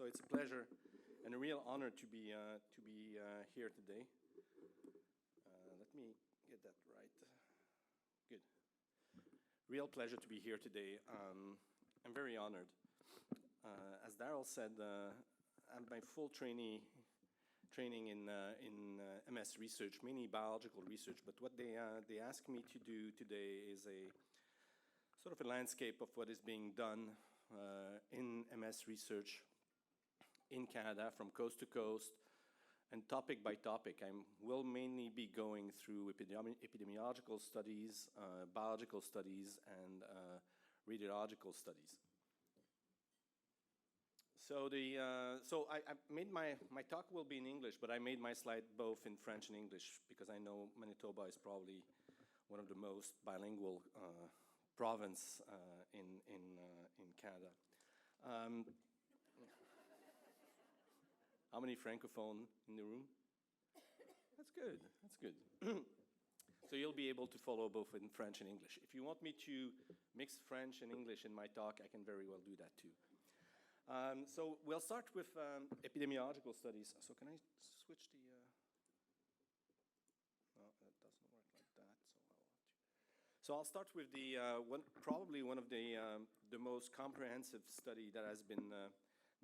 So it's a pleasure and a real honor to be here today. Let me get that right. Good. Real pleasure to be here today. I'm very honored. As Daryl said, I have my full training in MS research, mainly biological research. But what they asked me to do today is a sort of a landscape of what is being done in MS research in Canada from coast to coast and topic by topic. I will mainly be going through epidemiological studies, biological studies, and radiological studies. So I made my talk will be in English, but I made my slide both in French and English because I know Manitoba is probably one of the most bilingual province in Canada. How many francophone in the room? That's good. That's good. So you'll be able to follow both in French and English. If you want me to mix French and English in my talk, I can very well do that too. So we'll start with epidemiological studies. So can I switch the? No, that doesn't work like that. So I'll start with the probably one of the most comprehensive study that has been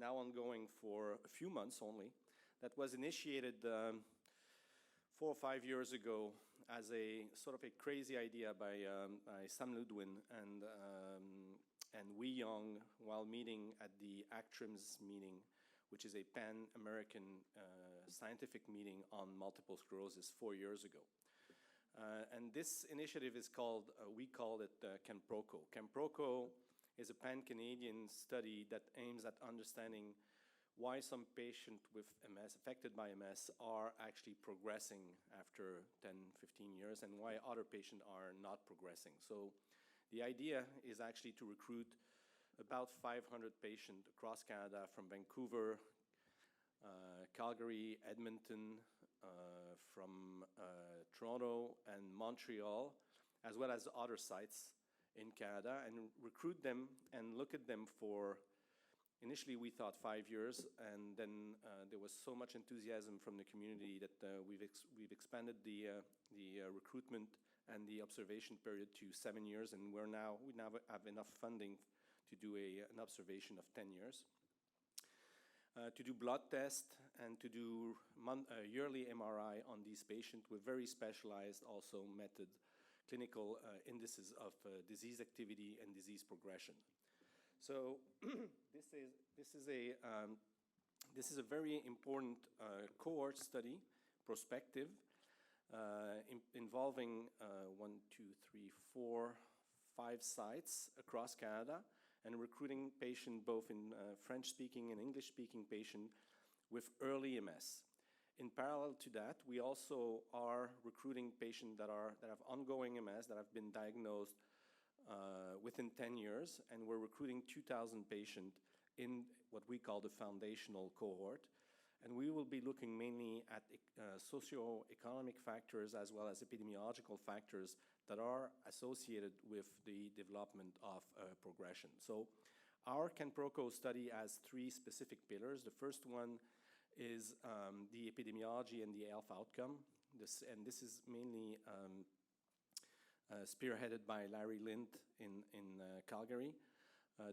now ongoing for a few months only. That was initiated 4 or 5 years ago as a sort of a crazy idea by Sam Ludwin and Wee Young while meeting at the ACTRIMS meeting, which is a Pan-American scientific meeting on multiple sclerosis 4 years ago. And this initiative is called, we call it CAMPROCO. CAMPROCO is a pan-Canadian study that aims at understanding why some patients with MS, affected by MS, are actually progressing after 10, 15 years and why other patients are not progressing. So the idea is actually to recruit about 500 patients across Canada from Vancouver, Calgary, Edmonton, from Toronto and Montreal, as well as other sites in Canada, and recruit them and look at them for, initially we thought 5 years, and then there was so much enthusiasm from the community that we've expanded the recruitment and the observation period to 7 years, and we now have enough funding to do an observation of 10 years. To do blood tests and to do yearly MRI on these patients with very specialized also method, clinical indices of disease activity and disease progression. So this is a very important cohort study, prospective, involving 1, 2, 3, 4, 5 sites across Canada, and recruiting patients both in French-speaking and English-speaking patients with early MS. In parallel to that, we also are recruiting patients that have ongoing MS that have been diagnosed within 10 years, and we're recruiting 2,000 patients in what we call the foundational cohort. And we will be looking mainly at socioeconomic factors as well as epidemiological factors that are associated with the development of progression. So our CAMPROCO study has 3 specific pillars. The first one is the epidemiology and the health outcome. This is mainly spearheaded by Larry Lind in Calgary.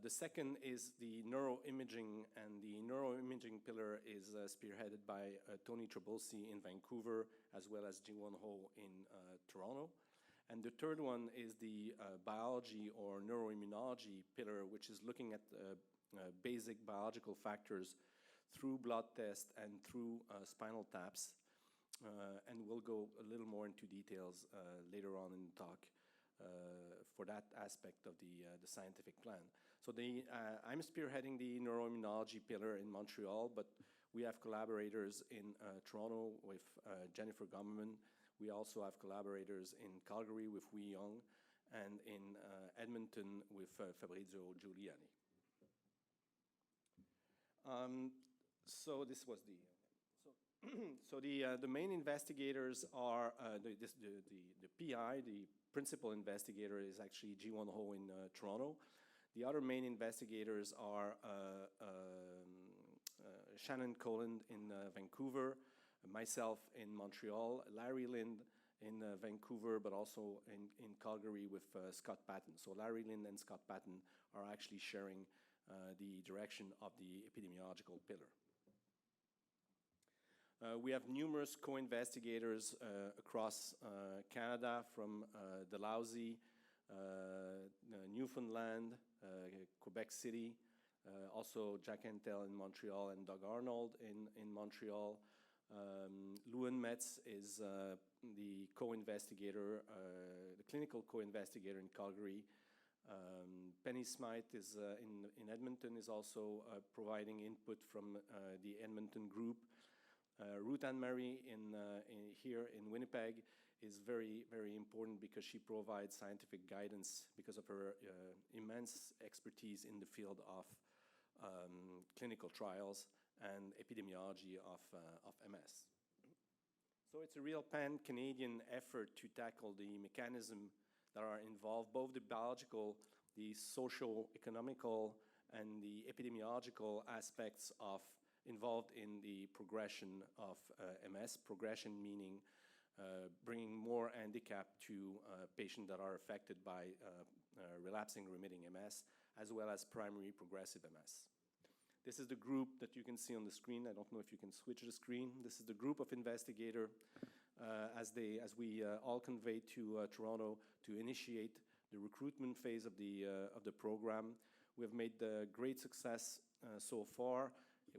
The second is the neuroimaging, and the neuroimaging pillar is spearheaded by Tony Trabulsi in Vancouver, as well as Ji-Won Ho in Toronto. And the third one is the biology or neuroimmunology pillar, which is looking at basic biological factors through blood tests and through spinal taps. And we'll go a little more into details later on in the talk for that aspect of the scientific plan. So I'm spearheading the neuroimmunology pillar in Montreal, but we have collaborators in Toronto with Jennifer Gummerman. We also have collaborators in Calgary with Wee Young, and in Edmonton with Fabrizio Giuliani. So this was the. So the main investigators are the PI, the principal investigator is actually Ji-Won Ho in Toronto. The other main investigators are Shannon Colin in Vancouver, myself in Montreal, Larry Lind in Vancouver, but also in Calgary with Scott Patton. So Larry Lind and Scott Patton are actually sharing the direction of the epidemiological pillar. We have numerous co-investigators across Canada, from Dalhousie, Newfoundland, Quebec City, also Jack Antel in Montreal, and Doug Arnold in Montreal. Lewin Metz is the co-investigator, the clinical co-investigator in Calgary. Penny Smythe is in Edmonton, is also providing input from the Edmonton group. Ruth Anne Marie here in Winnipeg is very, very important because she provides scientific guidance because of her immense expertise in the field of clinical trials and epidemiology of MS. So it's a real pan-Canadian effort to tackle the mechanism that are involved, both the biological, the socio-economical, and the epidemiological aspects of involved in the progression of MS. Progression meaning bringing more handicap to patients that are affected by relapsing remitting MS, as well as primary progressive MS. This is the group that you can see on the screen. I don't know if you can switch the screen. This is the group of investigators as we all conveyed to Toronto to initiate the recruitment phase of the program. We have made great success so far.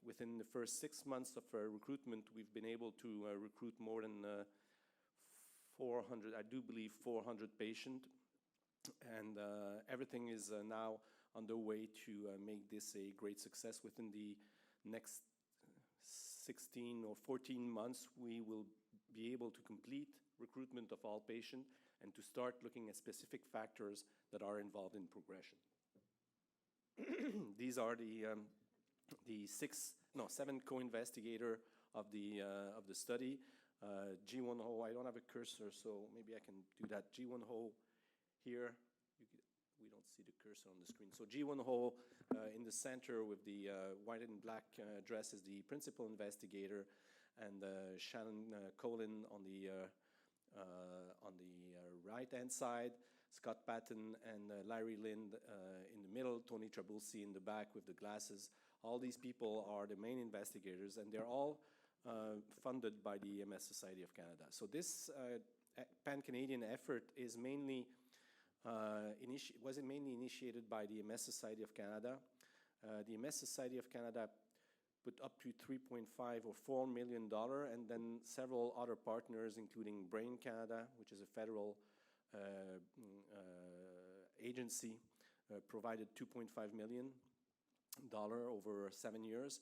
Within the first 6 months of recruitment, we've been able to recruit more than 400, I do believe 400 patients. And everything is now underway to make this a great success. Within the next 16 or 14 months, we will be able to complete recruitment of all patients and to start looking at specific factors that are involved in progression. These are the 7 co-investigator of the study. Ji-Won Ho, I don't have a cursor, so maybe I can do that. Ji-Won Ho here, we don't see the cursor on the screen. So Ji-Won Ho in the center with the white and black dress is the principal investigator, and Shannon Colin on the right-hand side, Scott Patton and Larry Lind in the middle, Tony Trabulsi in the back with the glasses. All these people are the main investigators, and they're all funded by the MS Society of Canada. So this pan-Canadian effort is mainly was mainly initiated by the MS Society of Canada. The MS Society of Canada put up to $3.5 or $4 million, and then several other partners, including Brain Canada, which is a federal agency, provided $2.5 million over 7 years.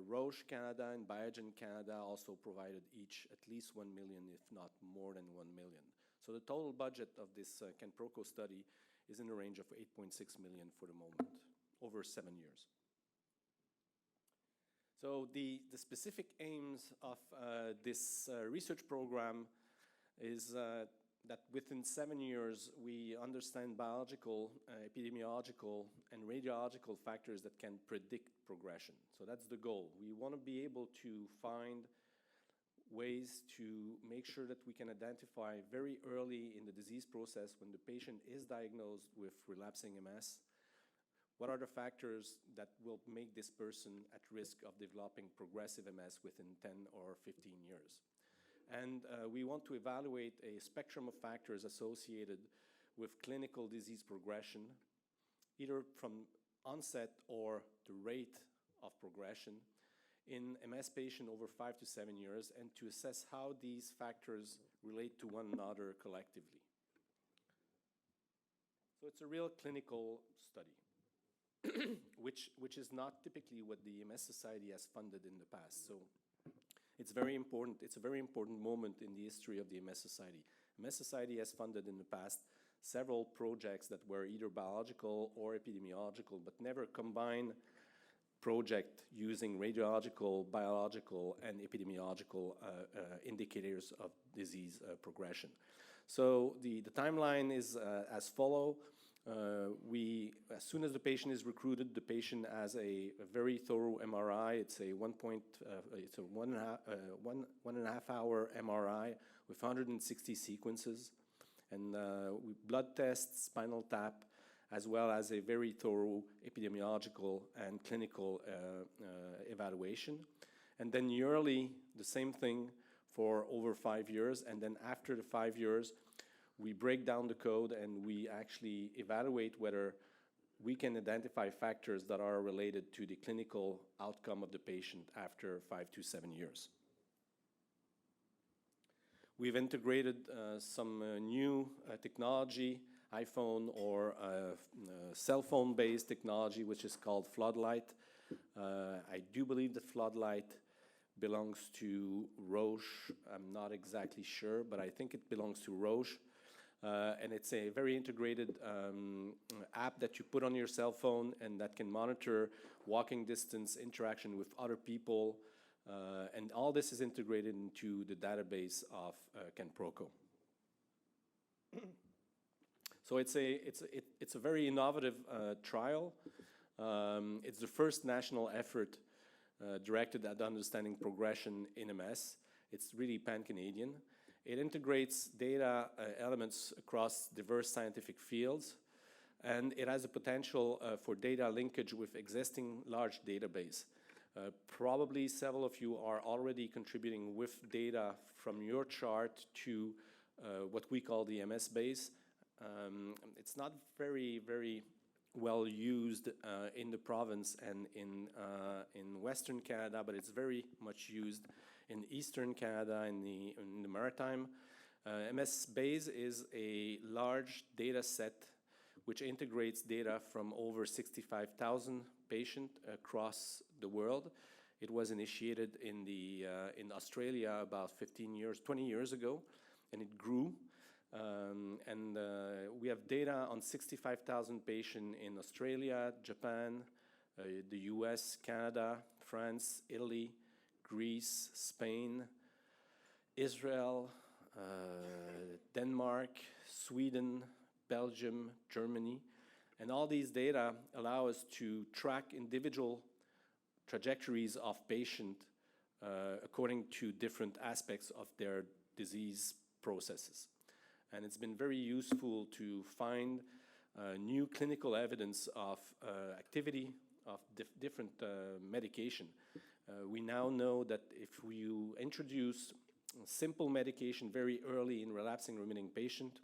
Roche Canada and Biogen Canada also provided each at least $1 million, if not more than $1 million. So the total budget of this Ken-Proco study is in the range of $8.6 million for the moment, over 7 years. So the specific aims of this research program is that within 7 years, we understand biological, epidemiological, and radiological factors that can predict progression. So that's the goal. We want to be able to find ways to make sure that we can identify very early in the disease process, when the patient is diagnosed with relapsing MS, what are the factors that will make this person at risk of developing progressive MS within 10 or 15 years. And we want to evaluate a spectrum of factors associated with clinical disease progression, either from onset or the rate of progression in MS patient over 5 to 7 years, and to assess how these factors relate to one another collectively. So it's a real clinical study, which is not typically what the MS Society has funded in the past. So it's very important. It's a very important moment in the history of the MS Society. MS Society has funded in the past several projects that were either biological or epidemiological, but never combined project using radiological, biological, and epidemiological indicators of disease progression. So the timeline is as follow. As soon as the patient is recruited, the patient has a very thorough MRI. It's a one and a half hour MRI with 160 sequences, and blood tests, spinal tap, as well as a very thorough epidemiological and clinical evaluation. And then yearly, the same thing for over 5 years, and then after the 5 years, we break down the code and we actually evaluate whether we can identify factors that are related to the clinical outcome of the patient after 5 to 7 years. We've integrated some new technology, iPhone or cell phone-based technology, which is called Floodlight. I do believe that Floodlight belongs to Roche. I'm not exactly sure, but I think it belongs to Roche. And it's a very integrated app that you put on your cell phone and that can monitor walking distance, interaction with other people, and all this is integrated into the database of CanProCo. So it's a very innovative trial. It's the first national effort directed at understanding progression in MS. It's really pan-Canadian. It integrates data elements across diverse scientific fields, and it has a potential for data linkage with existing large database. Probably several of you are already contributing with data from your chart to what we call the MS base. It's not very well used in the province and in Western Canada, but it's very much used in Eastern Canada, in the Maritime. MS base is a large data set which integrates data from over 65,000 patients across the world. It was initiated in Australia about 20 years ago, and it grew. We have data on 65,000 patients in Australia, Japan, the US, Canada, France, Italy, Greece, Spain, Israel, Denmark, Sweden, Belgium, Germany. And all these data allow us to track individual trajectories of patients according to different aspects of their disease processes. And it's been very useful to find new clinical evidence of activity of different medication. We now know that if you introduce simple medication very early in relapsing remitting patient,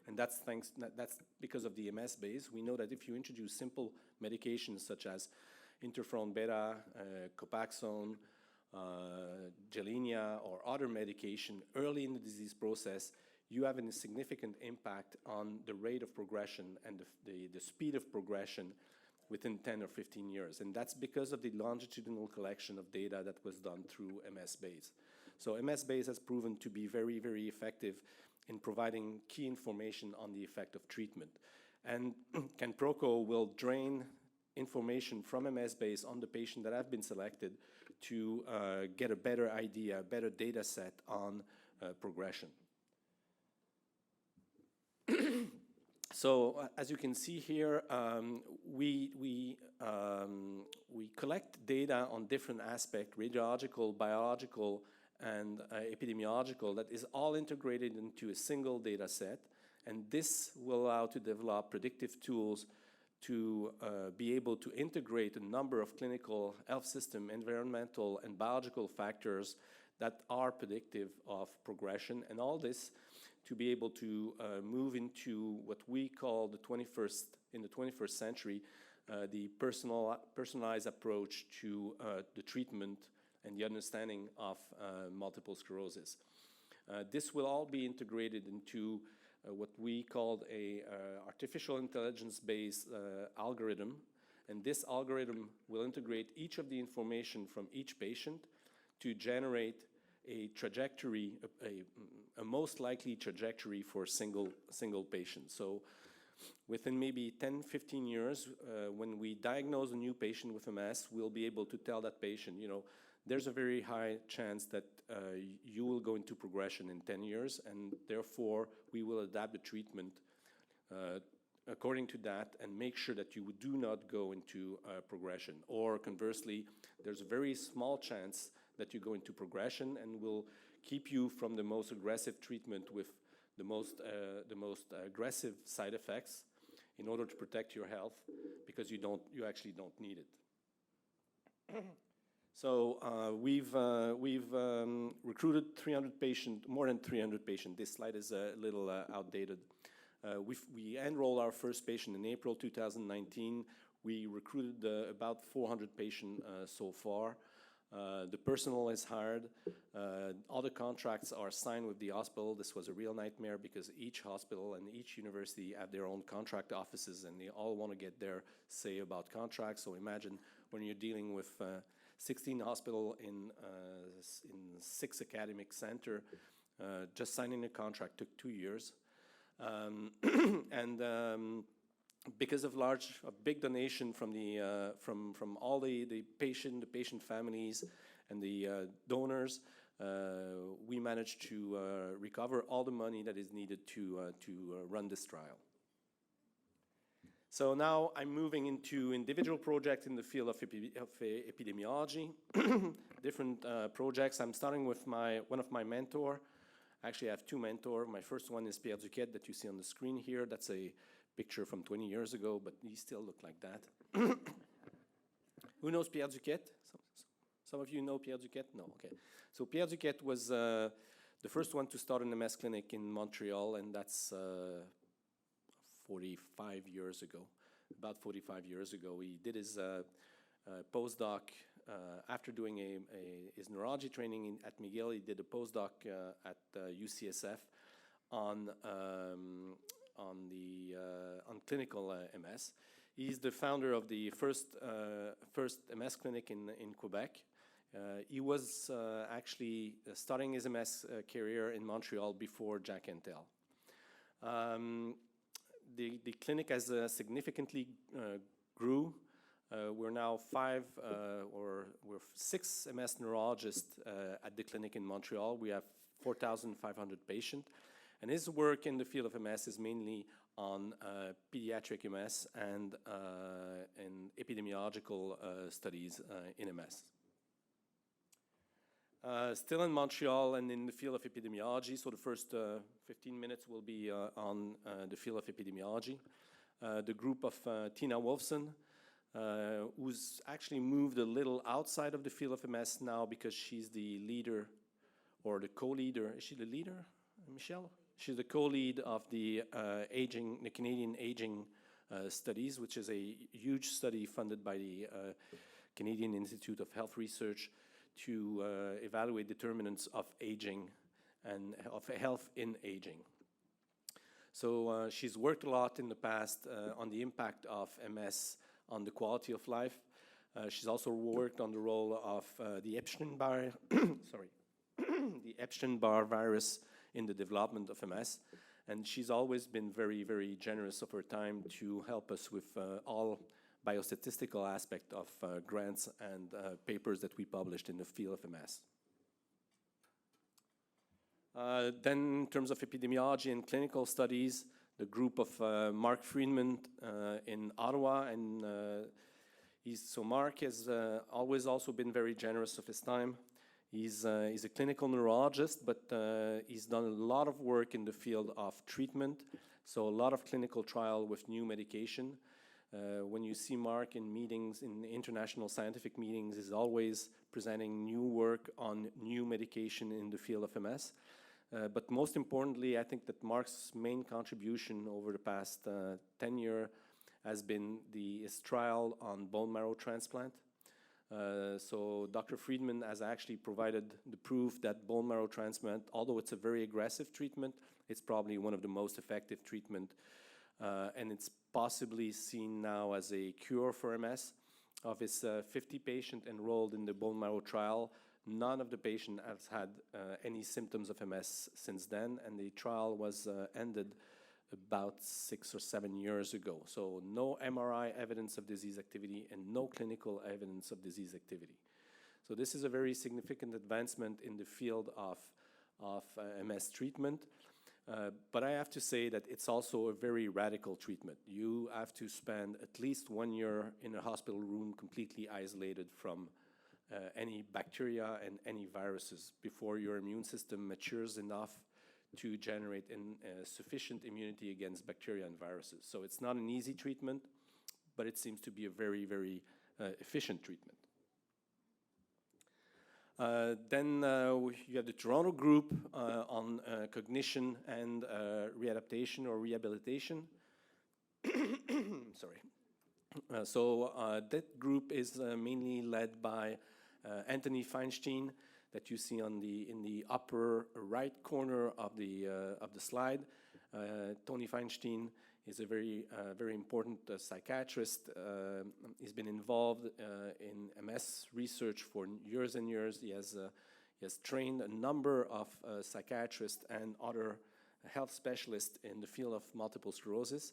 and that's because of the MS base, we know that if you introduce simple medications such as interferon beta, Copaxone, Gilenya, or other medication early in the disease process, you have a significant impact on the rate of progression and the speed of progression within 10 or 15 years. And that's because of the longitudinal collection of data that was done through MS base. So MS base has proven to be very effective in providing key information on the effect of treatment. And CanProCo will drain information from MS base on the patient that have been selected to get a better idea, a better data set on progression. So as you can see here, we collect data on different aspects, radiological, biological, and epidemiological, that is all integrated into a single data set. And this will allow to develop predictive tools to be able to integrate a number of clinical health system, environmental, and biological factors that are predictive of progression. And all this to be able to move into what we call the 21st century, the personalized approach to the treatment and the understanding of multiple sclerosis. This will all be integrated into what we called a artificial intelligence-based algorithm, and this algorithm will integrate each of the information from each patient to generate a trajectory, a most likely trajectory for a single patient. So within maybe 10-15 years, when we diagnose a new patient with MS, we'll be able to tell that patient, you know, there's a very high chance that you will go into progression in 10 years, and therefore we will adapt the treatment according to that and make sure that you do not go into progression. Or conversely, there's a very small chance that you go into progression and will keep you from the most aggressive treatment with the most aggressive side effects in order to protect your health, because you actually don't need it. So we've recruited more than 300 patients. This slide is a little outdated. We enrolled our first patient in April 2019. We recruited about 400 patients so far. The personnel is hired. All the contracts are signed with the hospital. This was a real nightmare because each hospital and each university have their own contract offices, and they all want to get their say about contracts. So imagine when you're dealing with 16 hospitals in 6 academic centers, just signing a contract took 2 years. Because of a big donation from all the patient families and the donors, we managed to recover all the money that is needed to run this trial. So now I'm moving into individual projects in the field of epidemiology, different projects. I'm starting with one of my mentors. Actually, I have 2 mentors. My first one is Pierre Duquette that you see on the screen here. That's a picture from 20 years ago, but he still looked like that. Who knows Pierre Duquette? Some of you know Pierre Duquette? No, okay. So Pierre Duquette was the first one to start an MS clinic in Montreal, and that's 45 years ago. About 45 years ago, he did his postdoc. After doing his neurology training at McGill, he did a postdoc at UCSF on clinical MS. He's the founder of the first MS clinic in Quebec. He was actually starting his MS career in Montreal before Jack Antel. The clinic has significantly grew. We're now 6 MS neurologists at the clinic in Montreal. We have 4,500 patients. And his work in the field of MS is mainly on pediatric MS and epidemiological studies in MS. Still in Montreal and in the field of epidemiology, so the first 15 minutes will be on the field of epidemiology. The group of Tina Wolfson, who's actually moved a little outside of the field of MS now because she's the leader or the co-leader. Is she the leader, Michelle? She's the co-lead of the Canadian Aging Studies, which is a huge study funded by the Canadian Institute of Health Research to evaluate determinants of aging and of health in aging. So she's worked a lot in the past on the impact of MS on the quality of life. She's also worked on the role of the Epstein-Barr the Epstein-Barr virus in the development of MS. And she's always been very, very generous of her time to help us with all biostatistical aspect of grants and papers that we published in the field of MS. Then in terms of epidemiology and clinical studies, the group of Mark Friedman in Ottawa, and so Mark has always also been very generous of his time. He's a clinical neurologist, but he's done a lot of work in the field of treatment, so a lot of clinical trial with new medication. When you see Mark in meetings, in international scientific meetings, he's always presenting new work on new medication in the field of MS. But most importantly, I think that Mark's main contribution over the past 10 years has been his trial on bone marrow transplant. So Dr. Friedman has actually provided the proof that bone marrow transplant, although it's a very aggressive treatment, it's probably one of the most effective treatment, and it's possibly seen now as a cure for MS. Of his 50 patients enrolled in the bone marrow trial, none of the patients has had any symptoms of MS since then, and the trial was ended about 6 or 7 years ago. So no MRI evidence of disease activity and no clinical evidence of disease activity. So this is a very significant advancement in the field of MS treatment. But I have to say that it's also a very radical treatment. You have to spend at least 1 year in a hospital room completely isolated from any bacteria and any viruses before your immune system matures enough to generate sufficient immunity against bacteria and viruses. So it's not an easy treatment, but it seems to be a very, very efficient treatment. Then you have the Toronto group on cognition and readaptation or rehabilitation. Sorry. So that group is mainly led by Anthony Feinstein, that you see on in the upper right corner of the slide. Tony Feinstein is a very important psychiatrist. He's been involved in MS research for years and years. He has trained a number of psychiatrists and other health specialists in the field of multiple sclerosis.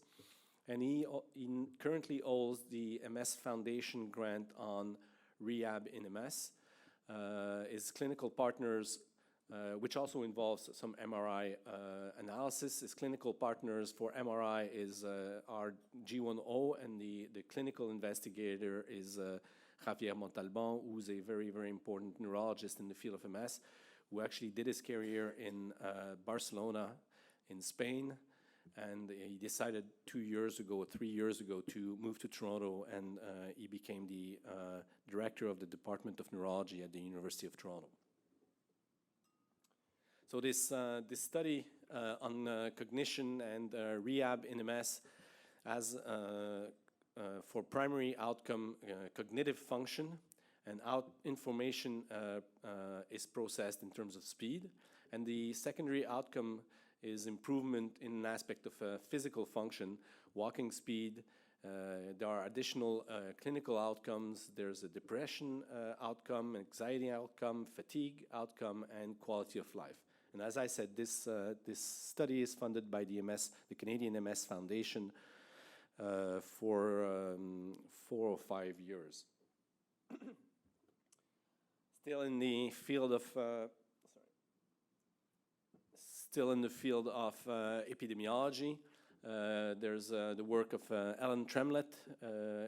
And he currently holds the MS Foundation grant on rehab in MS. His clinical partners, which also involves some MRI analysis. His clinical partners for MRI are G1O, and the clinical investigator is Javier Montalban, who's a very, very important neurologist in the field of MS, who actually did his career in Barcelona in Spain. And he decided 3 years ago, to move to Toronto, and he became the director of the Department of Neurology at the University of Toronto. So this study on cognition and rehab in MS has for primary outcome cognitive function, and information is processed in terms of speed, and the secondary outcome is improvement in an aspect of physical function, walking speed. There are additional clinical outcomes. There's a depression outcome, anxiety outcome, fatigue outcome, and quality of life. And as I said, this study is funded by the Canadian MS Foundation for 4 or 5 years. Still in the field of epidemiology. There's the work of Helen Tremlett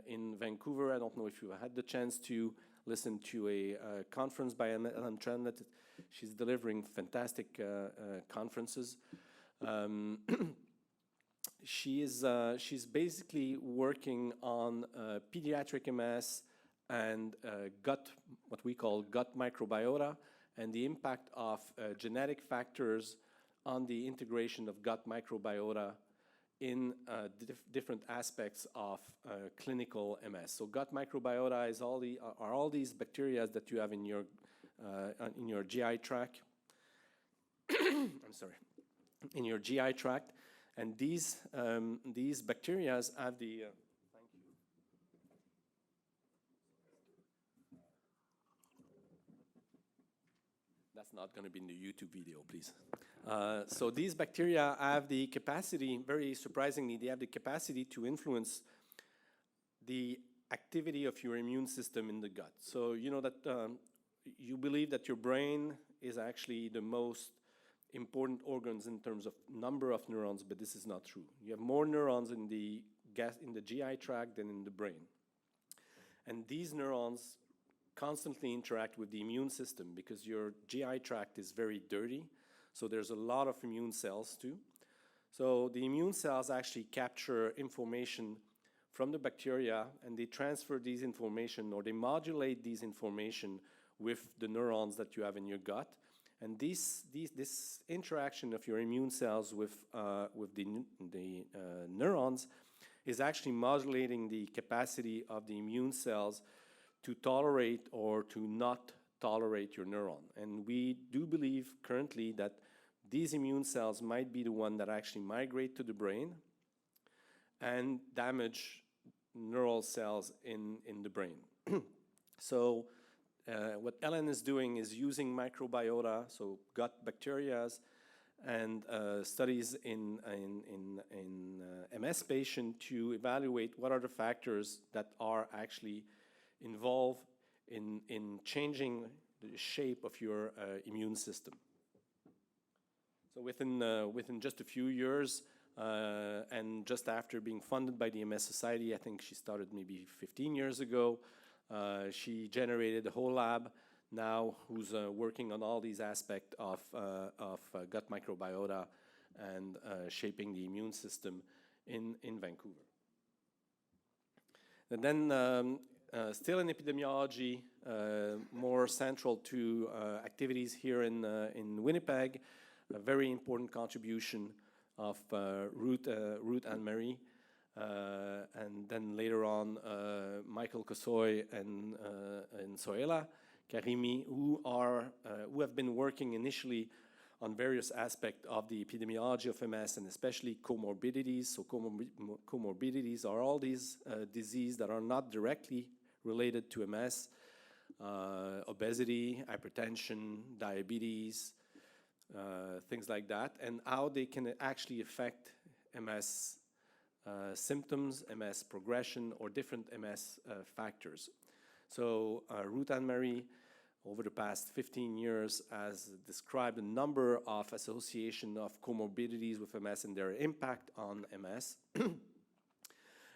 in Vancouver. I don't know if you had the chance to listen to a conference by Helen Tremlett. She's delivering fantastic conferences. She's basically working on pediatric MS and what we call gut microbiota, and the impact of genetic factors on the integration of gut microbiota in different aspects of clinical MS. So gut microbiota are all these bacteria that you have in your GI tract. I'm sorry, in your GI tract, and these bacteria have the. Thank you. That's not going to be in the YouTube video, please. So these bacteria have the capacity, very surprisingly, they have the capacity to influence the activity of your immune system in the gut. So you know that you believe that your brain is actually the most important organs in terms of number of neurons, but this is not true. You have more neurons in the GI tract than in the brain. And these neurons constantly interact with the immune system because your GI tract is very dirty. So there's a lot of immune cells too. So the immune cells actually capture information from the bacteria, and they transfer these information, or they modulate these information with the neurons that you have in your gut. And this interaction of your immune cells with the neurons is actually modulating the capacity of the immune cells to tolerate or to not tolerate your neuron. And we do believe currently that these immune cells might be the one that actually migrate to the brain and damage neural cells in the brain. So what Helen is doing is using microbiota, so gut bacteria, and studies in MS patient to evaluate what are the factors that are actually involved in changing the shape of your immune system. So within just a few years, and just after being funded by the MS Society, I think she started maybe 15 years ago, she generated a whole lab now who's working on all these aspects of gut microbiota and shaping the immune system in Vancouver. And then still in epidemiology, more central to activities here in Winnipeg, a very important contribution of Ruth Anne-Marie, and then later on Michael Kosoy and Soela Karimi, who have been working initially on various aspects of the epidemiology of MS and especially comorbidities. So comorbidities are all these diseases that are not directly related to MS, obesity, hypertension, diabetes, things like that, and how they can actually affect MS symptoms, MS progression, or different MS factors. So Ruth Anne-Marie, over the past 15 years, has described a number of associations of comorbidities with MS and their impact on MS.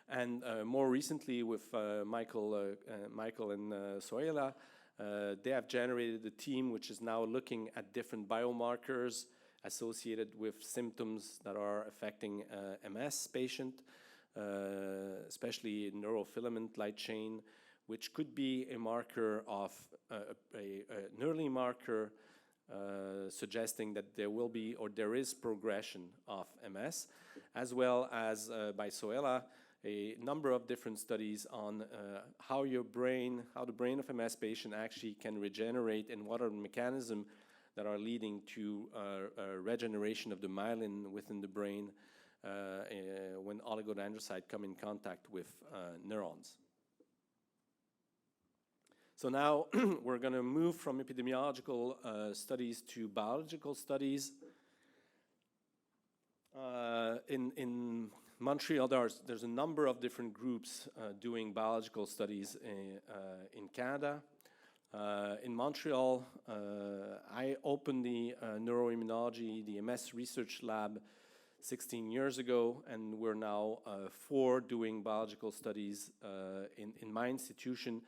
And more recently with Michael and Soela, they have generated a team which is now looking at different biomarkers associated with symptoms that are affecting MS patient, especially neurofilament light chain, which could be a marker of an early marker suggesting that there will be or there is progression of MS, as well as by Soela, a number of different studies on how the brain of MS patient actually can regenerate and what are the mechanisms that are leading to regeneration of the myelin within the brain when oligodendrocytes come in contact with neurons. So now we're going to move from epidemiological studies to biological studies. In Montreal, there's a number of different groups doing biological studies in Canada. In Montreal, I opened the neuroimmunology, the MS research lab 16 years ago, and we're now 4 doing biological studies in my institution.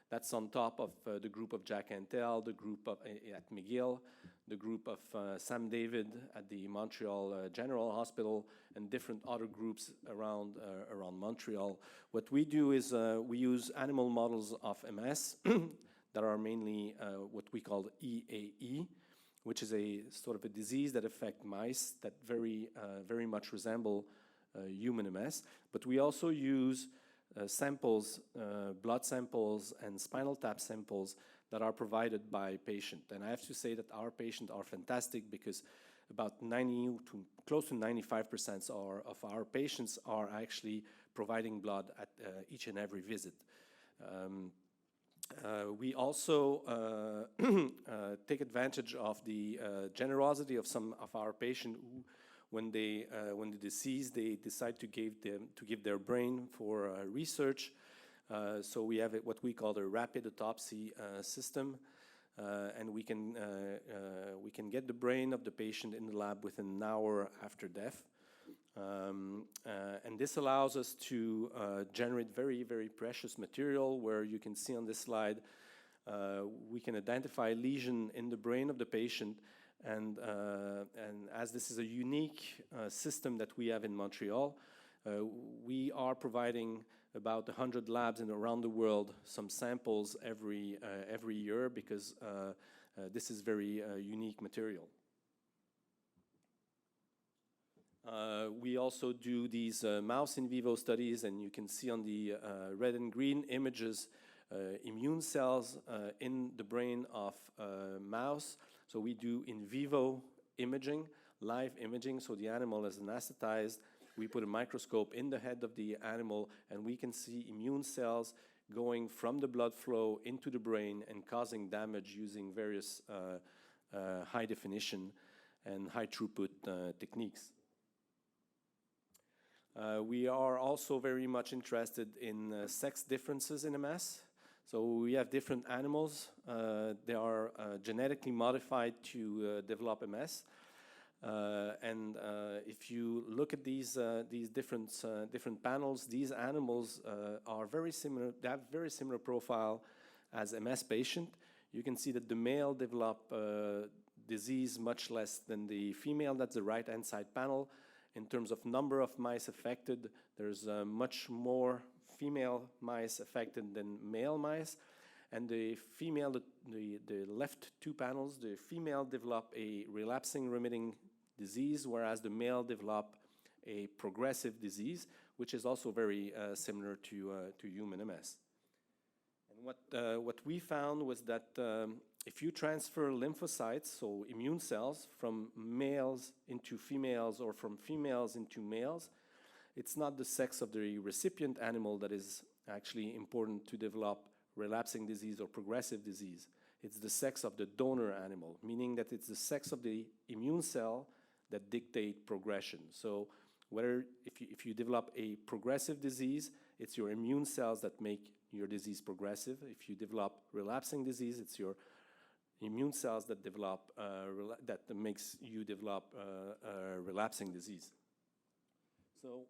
That's on top of the group of Jack Antel, the group at McGill, the group of Sam David at the Montreal General Hospital, and different other groups around Montreal. What we do is we use animal models of MS that are mainly what we call EAE, which is a sort of a disease that affects mice that very much resemble human MS. But we also use samples, blood samples and spinal tap samples that are provided by patient. And I have to say that our patients are fantastic because about 90 to close to 95% of our patients are actually providing blood at each and every visit. We also take advantage of the generosity of some of our patients who, when the deceased, they decide to give their brain for research. So we have what we call the rapid autopsy system, and we can get the brain of the patient in the lab within an hour after death. And this allows us to generate very, very precious material where you can see on this slide, we can identify lesion in the brain of the patient. And as this is a unique system that we have in Montreal, we are providing about 100 labs around the world some samples every year because this is very unique material. We also do these mouse in vivo studies, and you can see on the red and green images immune cells in the brain of mouse. So we do in vivo imaging, live imaging, so the animal is anesthetized. We put a microscope in the head of the animal, and we can see immune cells going from the blood flow into the brain and causing damage using various high definition and high throughput techniques. We are also very much interested in sex differences in MS. So we have different animals. They are genetically modified to develop MS. If you look at these different panels, these animals are very similar. They have very similar profile as MS patient. You can see that the male develop disease much less than the female. That's the right-hand side panel. In terms of number of mice affected, there's much more female mice affected than male mice. And the female, the left two panels, the female develop a relapsing remitting disease, whereas the male develop a progressive disease, which is also very similar to human MS. And what we found was that if you transfer lymphocytes, so immune cells, from males into females or from females into males, it's not the sex of the recipient animal that is actually important to develop relapsing disease or progressive disease. It's the sex of the donor animal, meaning that it's the sex of the immune cell that dictate progression. So whether if you develop a progressive disease, it's your immune cells that make your disease progressive. If you develop relapsing disease, it's your immune cells that develop that makes you develop relapsing disease. So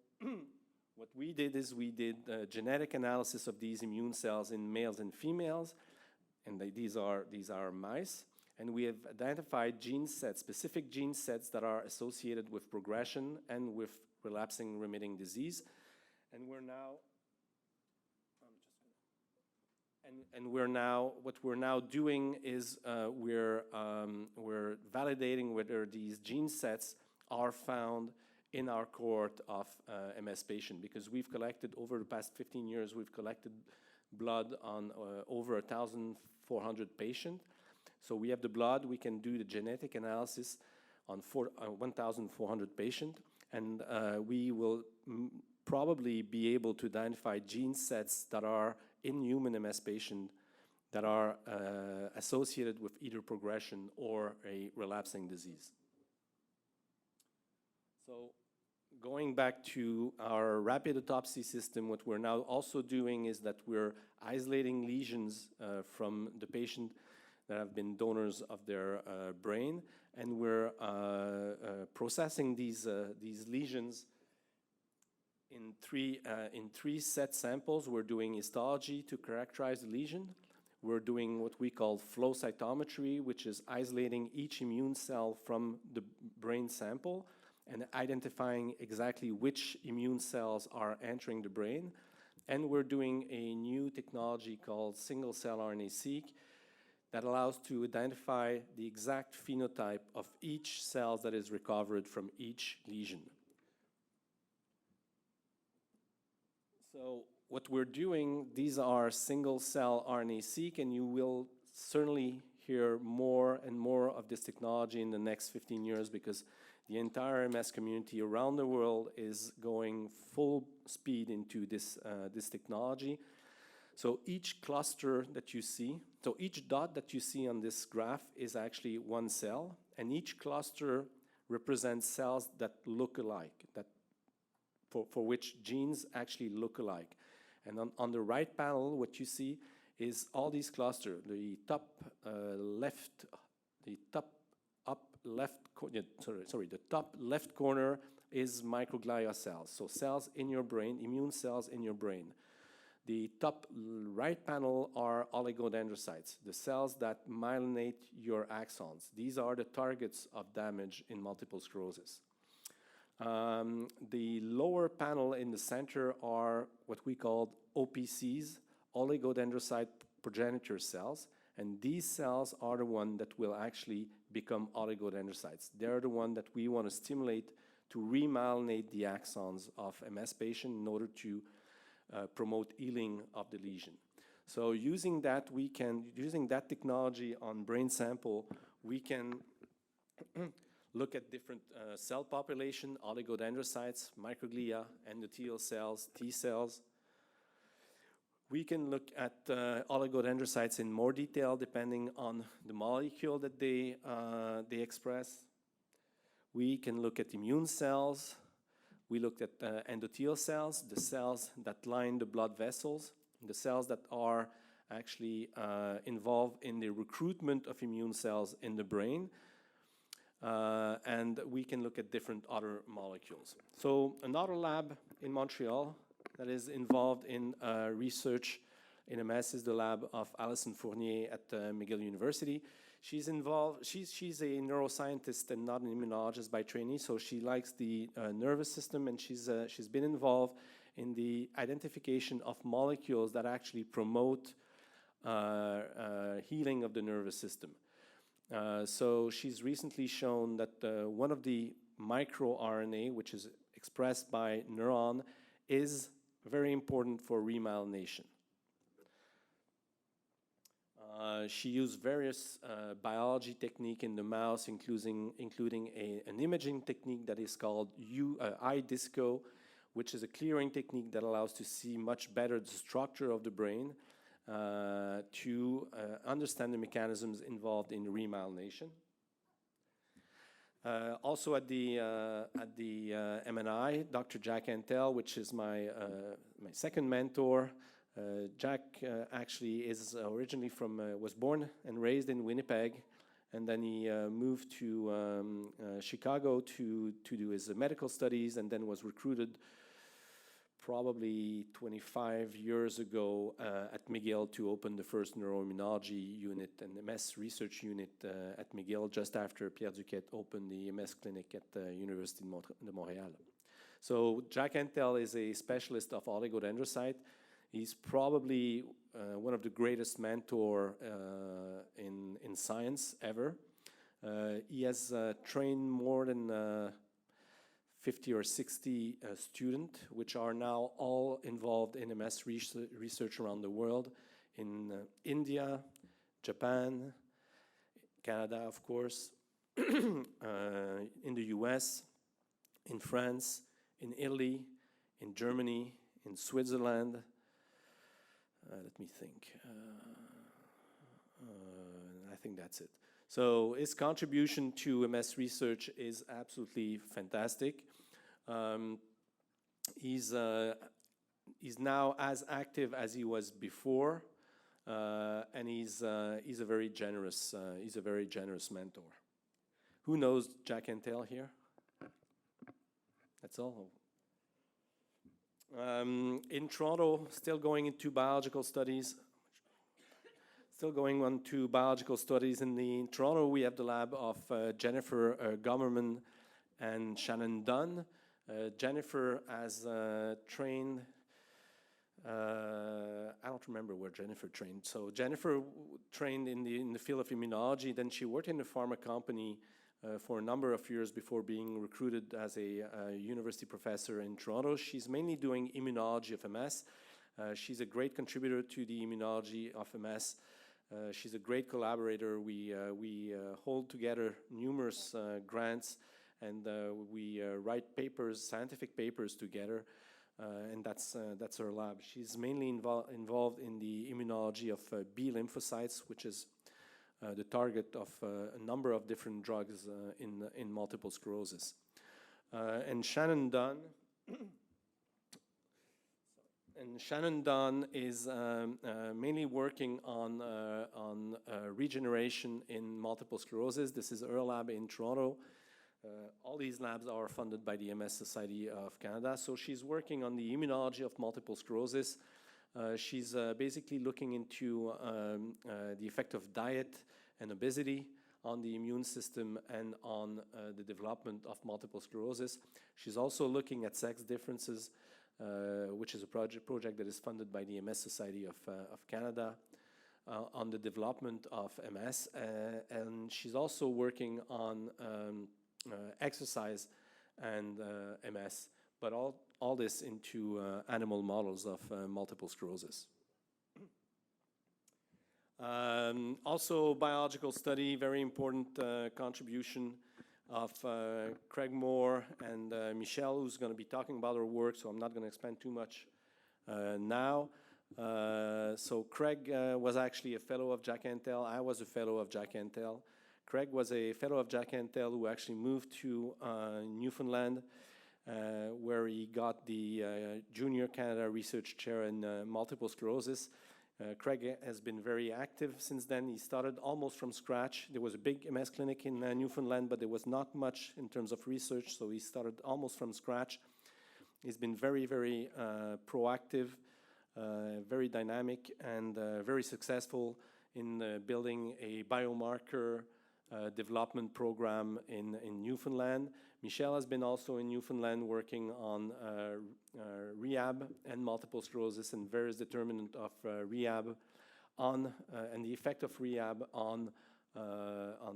what we did is we did genetic analysis of these immune cells in males and females, and these are mice, and we have identified gene sets, specific gene sets that are associated with progression and with relapsing remitting disease, and what we're now doing is we're validating whether these gene sets are found in our cohort of MS patient, because we've collected, over the past 15 years, we've collected blood on over 1,400 patients. So we have the blood, we can do the genetic analysis on 1,400 patients, and we will probably be able to identify gene sets that are in human MS patient that are associated with either progression or a relapsing disease. So going back to our rapid autopsy system, what we're now also doing is that we're isolating lesions from the patient that have been donors of their brain, and we're processing these lesions in three set samples. We're doing histology to characterize the lesion. We're doing what we call flow cytometry, which is isolating each immune cell from the brain sample and identifying exactly which immune cells are entering the brain. And we're doing a new technology called single-cell RNA-seq that allows to identify the exact phenotype of each cell that is recovered from each lesion. So what we're doing, these are single-cell RNA-seq, and you will certainly hear more and more of this technology in the next 15 years, because the entire MS community around the world is going full speed into this technology. So each cluster that you see, so each dot that you see on this graph is actually one cell, and each cluster represents cells that look alike, that for which genes actually look alike. And on the right panel, what you see is all these clusters. The top left corner is microglia cells, so cells in your brain, immune cells in your brain. The top right panel are oligodendrocytes, the cells that myelinate your axons. These are the targets of damage in multiple sclerosis. The lower panel in the center are what we call OPCs, oligodendrocyte progenitor cells, and these cells are the ones that will actually become oligodendrocytes. They're the ones that we want to stimulate to remyelinate the axons of MS patient in order to promote healing of the lesion. So using that technology on brain sample, we can look at different cell population, oligodendrocytes, microglia, endothelial cells, T cells. We can look at oligodendrocytes in more detail depending on the molecule that they express. We can look at immune cells. We looked at endothelial cells, the cells that line the blood vessels, the cells that are actually involved in the recruitment of immune cells in the brain. and we can look at different other molecules. So another lab in Montreal that is involved in research in MS is the lab of Alison Fournier at McGill University. She's involved. She's a neuroscientist and not an immunologist by training, so she likes the nervous system, and she's been involved in the identification of molecules that actually promote healing of the nervous system. So she's recently shown that one of the microRNA, which is expressed by neuron, is very important for remyelination. She used various biology techniques in the mouse, including an imaging technique that is called iDisco, which is a clearing technique that allows to see much better the structure of the brain to understand the mechanisms involved in remyelination. Also at the MNI, Dr. Jack Antel, which is my second mentor. Jack actually is originally was born and raised in Winnipeg, and then he moved to Chicago to do his medical studies, and then was recruited probably 25 years ago at McGill to open the first neuroimmunology unit and MS research unit at McGill just after Pierre Duquette opened the MS clinic at the University de Montréal. So Jack Antel is a specialist of oligodendrocyte. He's probably one of the greatest mentor in science ever. He has trained more than 50 or 60 students, which are now all involved in MS research around the world, in India, Japan, Canada, of course, in the US, in France, in Italy, in Germany, in Switzerland. Let me think. I think that's it. So his contribution to MS research is absolutely fantastic. He's now as active as he was before, and he's a very generous mentor. Who knows Jack Antel here? That's all. In Toronto, still going into biological studies. In Toronto, we have the lab of Jennifer Gommerman and Shannon Dunn. Jennifer has trained, I don't remember where Jennifer trained. So Jennifer trained in the field of immunology. Then she worked in a pharma company for a number of years before being recruited as a university professor in Toronto. She's mainly doing immunology of MS. She's a great contributor to the immunology of MS. She's a great collaborator. We hold together numerous grants, and we write papers, scientific papers together, and that's her lab. She's mainly involved in the immunology of B lymphocytes, which is the target of a number of different drugs in multiple sclerosis. And Shannon Dunn is mainly working on regeneration in multiple sclerosis. This is her lab in Toronto. All these labs are funded by the MS Society of Canada. So she's working on the immunology of multiple sclerosis. She's basically looking into the effect of diet and obesity on the immune system and on the development of multiple sclerosis. She's also looking at sex differences, which is a project that is funded by the MS Society of Canada on the development of MS. And she's also working on exercise and MS, but all this into animal models of multiple sclerosis. Also biological study, very important contribution of Craig Moore and Michelle, who's going to be talking about her work, so I'm not going to expand too much now. So Craig was actually a fellow of Jack Antel. I was a fellow of Jack Antel. Craig was a fellow of Jack Antel who actually moved to Newfoundland, where he got the Junior Canada Research Chair in multiple sclerosis. Craig has been very active since then. He started almost from scratch. There was a big MS clinic in Newfoundland, but there was not much in terms of research, so he started almost from scratch. He's been very, very proactive, very dynamic, and very successful in building a biomarker development program in Newfoundland. Michel has been also in Newfoundland working on rehab and multiple sclerosis and various determinants of rehab on and the effect of rehab on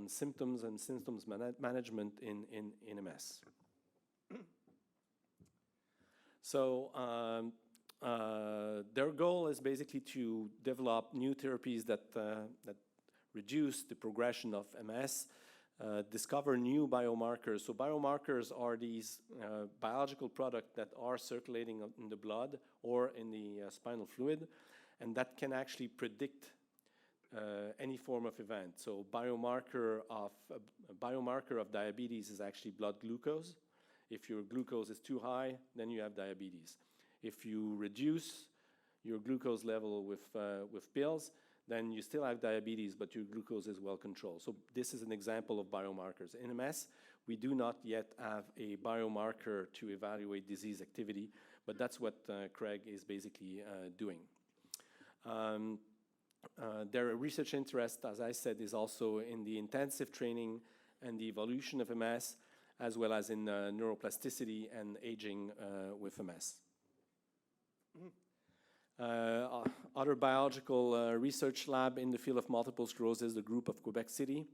symptoms and symptoms management in MS. So their goal is basically to develop new therapies that reduce the progression of MS, discover new biomarkers. So biomarkers are these biological products that are circulating in the blood or in the spinal fluid, and that can actually predict any form of event. So a biomarker of diabetes is actually blood glucose. If your glucose is too high, then you have diabetes. If you reduce your glucose level with pills, then you still have diabetes, but your glucose is well controlled. So this is an example of biomarkers. In MS, we do not yet have a biomarker to evaluate disease activity, but that's what Craig is basically doing. Their research interest, as I said, is also in the intensive training and the evolution of MS, as well as in neuroplasticity and aging with MS. Other biological research lab in the field of multiple sclerosis, the group of Quebec City,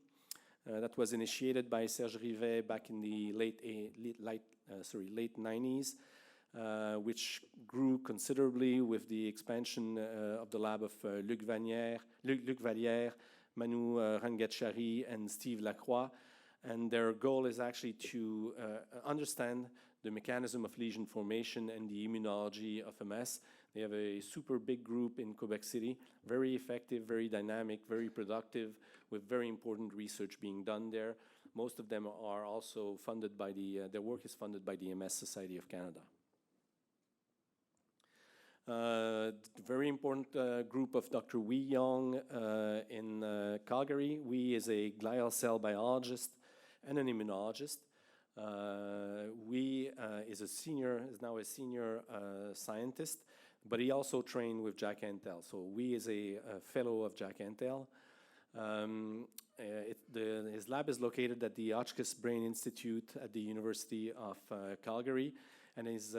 that was initiated by Serge Rivet back in the late 90s, which grew considerably with the expansion of the lab of Luc Vallière, Manu Rangachari, and Steve Lacroix. And their goal is actually to understand the mechanism of lesion formation and the immunology of MS. They have a super big group in Quebec City, very effective, very dynamic, very productive, with very important research being done there. Most of them are also funded by their work is funded by the MS Society of Canada. Very important group of Dr. Wee Yong in Calgary. Wee is a glial cell biologist and an immunologist. Wee is now a senior scientist, but he also trained with Jack Antel. So Wee is a fellow of Jack Antel. His lab is located at the Hotchkiss Brain Institute at the University of Calgary, and his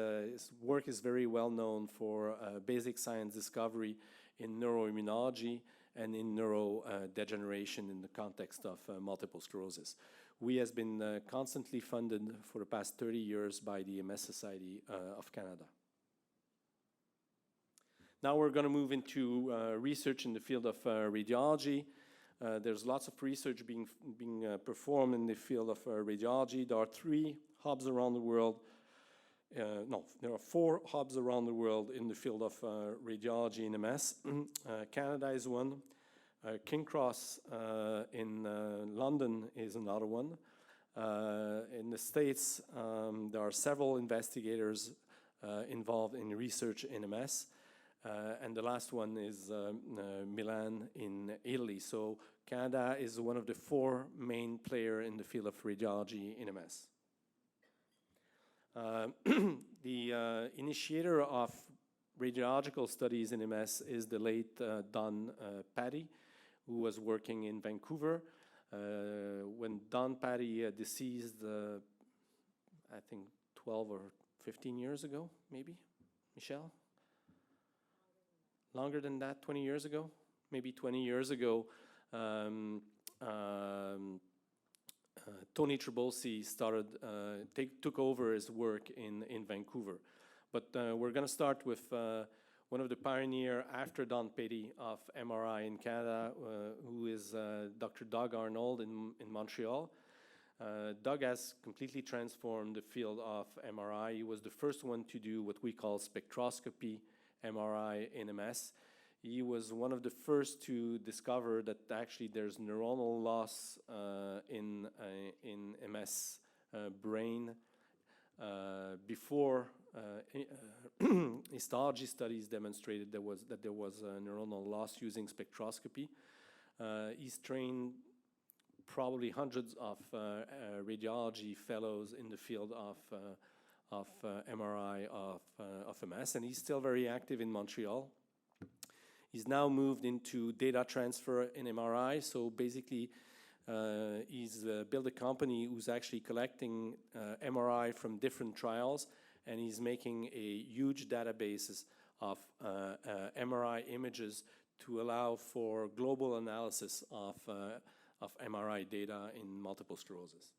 work is very well known for basic science discovery in neuroimmunology and in neurodegeneration in the context of multiple sclerosis. Wee has been constantly funded for the past 30 years by the MS Society of Canada. Now we're going to move into research in the field of radiology. There's lots of research being performed in the field of radiology. There are 3 hubs around the world. There are 4 hubs around the world in the field of radiology in MS. Canada is one. King Cross in London is another one. In the States, there are several investigators involved in research in MS. And the last one is Milan in Italy. So Canada is one of the 4 main players in the field of radiology in MS. The initiator of radiological studies in MS is the late Don Patty, who was working in Vancouver. When Don Patty deceased, I think 12 or 15 years ago, maybe, Michelle? Longer than that, 20 years ago? Maybe 20 years ago, Tony Trebosi took over his work in Vancouver. But we're going to start with one of the pioneers after Don Patty of MRI in Canada, who is Dr. Doug Arnold in Montreal. Doug has completely transformed the field of MRI. He was the first one to do what we call spectroscopy MRI in MS. He was one of the first to discover that actually there's neuronal loss in MS brain before histology studies demonstrated that there was neuronal loss using spectroscopy. He's trained probably hundreds of radiology fellows in the field of MRI of MS, and he's still very active in Montreal. He's now moved into data transfer in MRI, so basically he's built a company who's actually collecting MRI from different trials, and he's making a huge databases of MRI images to allow for global analysis of MRI data in multiple sclerosis.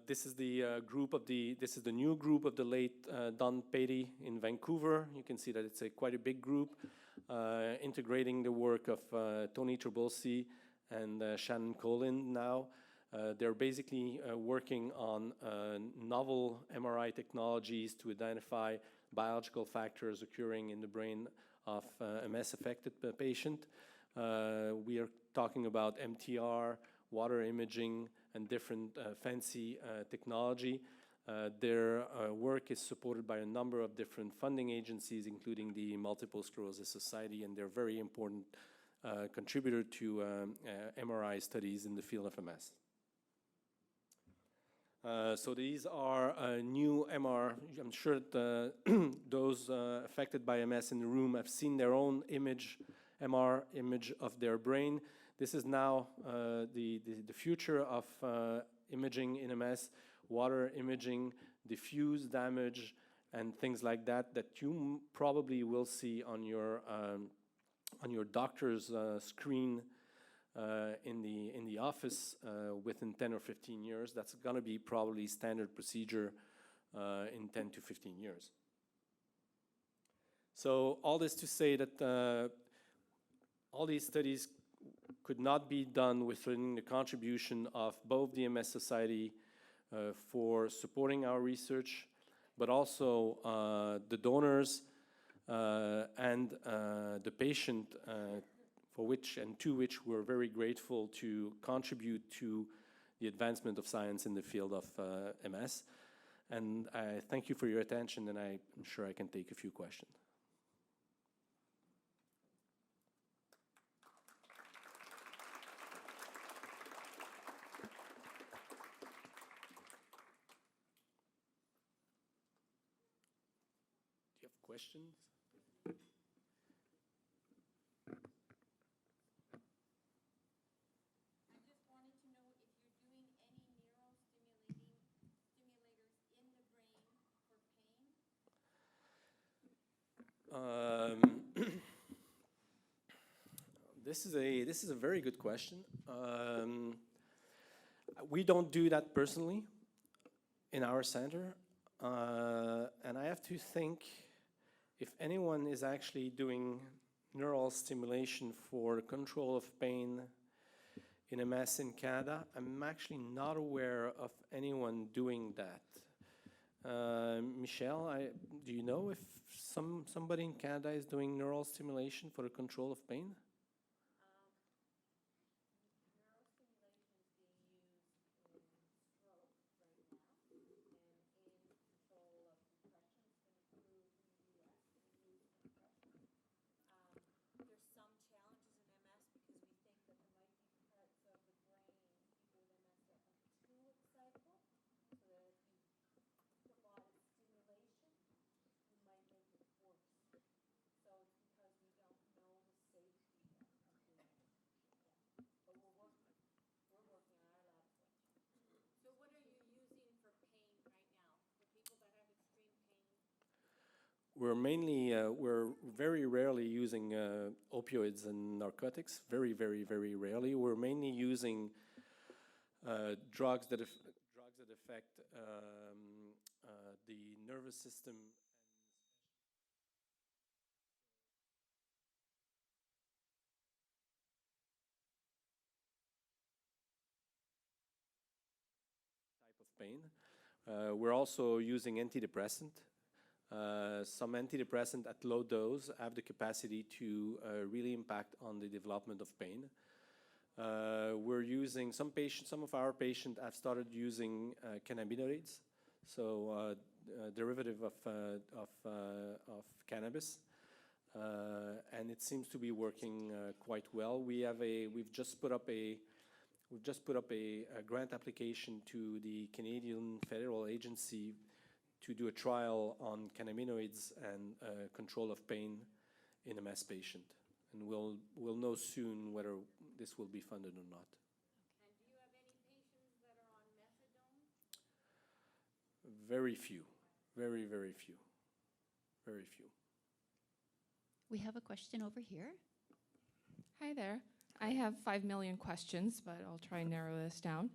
This is the new group of the late Don Patey in Vancouver. You can see that it's quite a big group, integrating the work of Tony Trabulsi and Shannon Colin now. They're basically working on novel MRI technologies to identify biological factors occurring in the brain of a MS-affected patient. We are talking about MTR, water imaging, and different fancy technology. Their work is supported by a number of different funding agencies, including the Multiple Sclerosis Society, and they're very important contributor to MRI studies in the field of MS. So these are new MR. I'm sure that those affected by MS in the room have seen their own MR image of their brain. This is now the future of imaging in MS, water imaging, diffuse damage, and things like that you probably will see on your doctor's screen in the office within 10 or 15 years. That's going to be probably standard procedure in 10 to 15 years. So all this to say that all these studies could not be done without the contribution of both the MS Society for supporting our research, but also the donors and the patient for which and to which we're very grateful to contribute to the advancement of science in the field of MS. And I thank you for your attention, and I'm sure I can take a few questions. Do you have questions? This is a very good question. We don't do that personally in our center, and I have to think if anyone is actually doing neural stimulation for control of pain in MS in Canada. I'm actually not aware of anyone doing that. Michelle, do you know if somebody in Canada is doing neural stimulation for the control of pain? We're very rarely using opioids and narcotics. Very, very, very rarely. We're mainly using drugs that affect the nervous system. Type of pain. We're also using antidepressant. Some antidepressant at low dose have the capacity to really impact on the development of pain. We're using some of our patients have started using cannabinoids. so derivative of cannabis, and it seems to be working quite well. We've just put up a grant application to the Canadian Federal Agency to do a trial on cannabinoids and control of pain in a MS patient, and we'll know soon whether this will be funded or not. And do you have any patients that are on methadone? Very few, very, very few, very few. We have a question over here. Hi there. I have 5 million questions, but I'll try and narrow this down.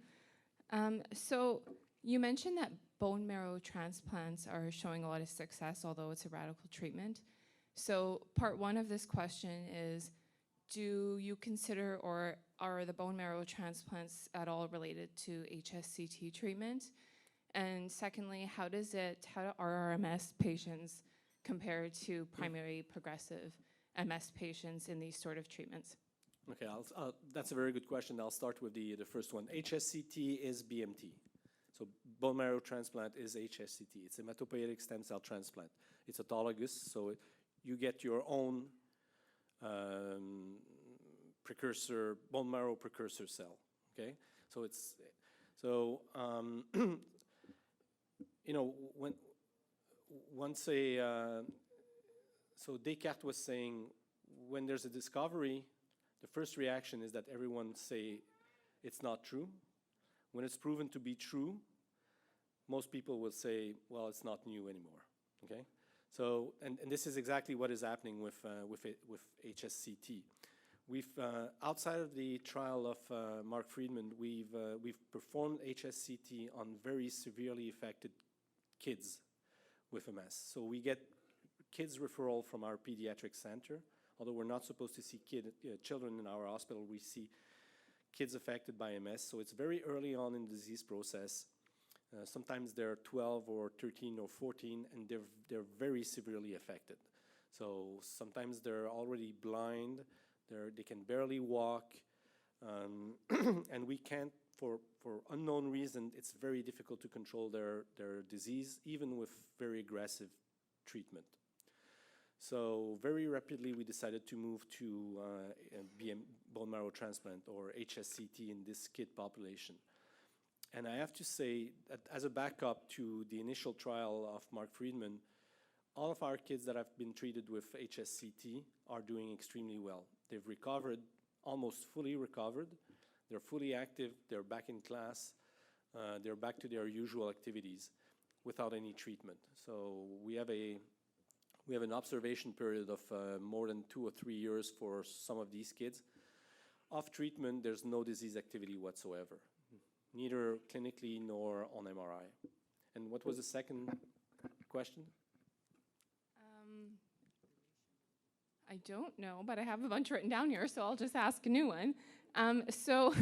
So you mentioned that bone marrow transplants are showing a lot of success, although it's a radical treatment. So part one of this question is, do you consider, or are the bone marrow transplants at all related to HSCT treatment? And secondly, how are our MS patients compared to primary progressive MS patients in these sort of treatments? Okay, that's a very good question. I'll start with the first one. HSCT is BMT. So bone marrow transplant is HSCT. It's a hematopoietic stem cell transplant. It's autologous, so you get your own precursor, bone marrow precursor cell. Okay, so you know, so Descartes was saying, when there's a discovery, the first reaction is that everyone say it's not true. When it's proven to be true, most people will say, well, it's not new anymore. Okay, so and this is exactly what is happening with HSCT. We've outside of the trial of Mark Friedman, we've performed HSCT on very severely affected kids with MS. So we get kids referral from our pediatric center. Although we're not supposed to see children in our hospital, we see kids affected by MS. So it's very early on in the disease process. Sometimes they're 12 or 13 or 14, and they're very severely affected. So sometimes they're already blind. They can barely walk, and we can't, for unknown reason, it's very difficult to control their disease, even with very aggressive treatment. So very rapidly, we decided to move to bone marrow transplant, or HSCT, in this kid population. And I have to say that as a backup to the initial trial of Mark Friedman, all of our kids that have been treated with HSCT are doing extremely well. They've recovered, almost fully recovered. They're fully active. They're back in class. They're back to their usual activities without any treatment. So we have an observation period of more than 2 or 3 years for some of these kids. Off treatment, there's no disease activity whatsoever, neither clinically nor on MRI. And what was the second question? I don't know, but I have a bunch written down here, so I'll just ask a new one. So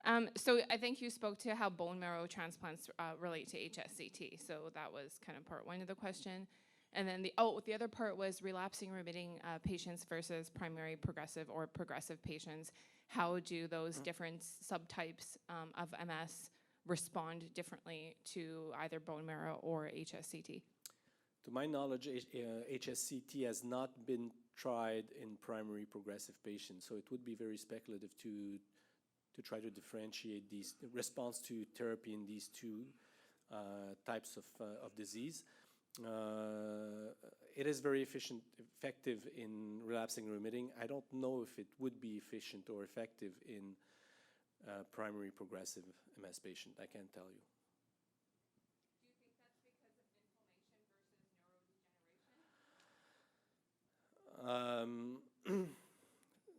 I think you spoke to how bone marrow transplants relate to HSCT. So that was kind of part one of the question. And then the other part was relapsing remitting patients versus primary progressive or progressive patients. How do those different subtypes of MS respond differently to either bone marrow or HSCT? To my knowledge, HSCT has not been tried in primary progressive patients, so it would be very speculative to try to differentiate these response to therapy in these two types of disease. It is very effective in relapsing remitting. I don't know if it would be efficient or effective in primary progressive MS patient. I can't tell you. Do you think that's because of inflammation versus neurodegeneration?